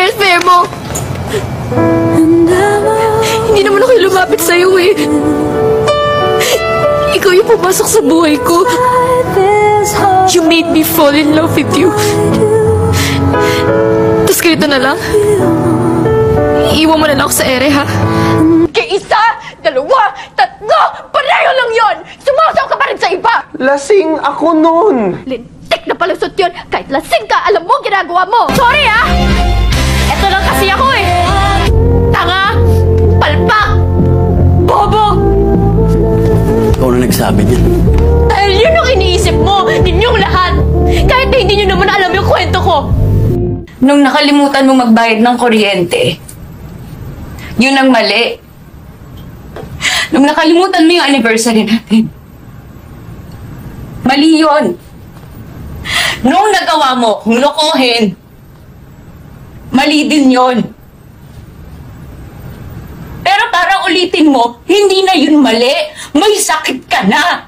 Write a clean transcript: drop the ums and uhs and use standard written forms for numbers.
welfare mo. Hindi naman ako lumapit sa'yo eh. Ikaw yung pumasok sa buhay ko. You made me fall in love with you. Tapos ganito na lang. Iiwan mo na lang ako sa ere, ha? Kay isa, dalawa, tatlo, pareho lang yon. Sumasaw ka pa rin sa iba. Lasing ako nun! Lintik na palusot yun. Kahit lasing ka, alam mo ginagawa mo. Sorry ah! Eto lang kasi ako eh. Tanga! Palpak! Bobo! Ikaw na nagsabi niyan. Dahil yun ang iniisip mo, ninyong lahat. Kahit na hindi nyo naman alam yung kwento ko. Nung nakalimutan mong magbayad ng kuryente, yun ang mali. Nung nakalimutan mo yung anniversary natin, mali yun. Nung nagawa mo kung lokohin, mali din yun. Pero para ulitin mo, hindi na yun mali. May sakit ka na.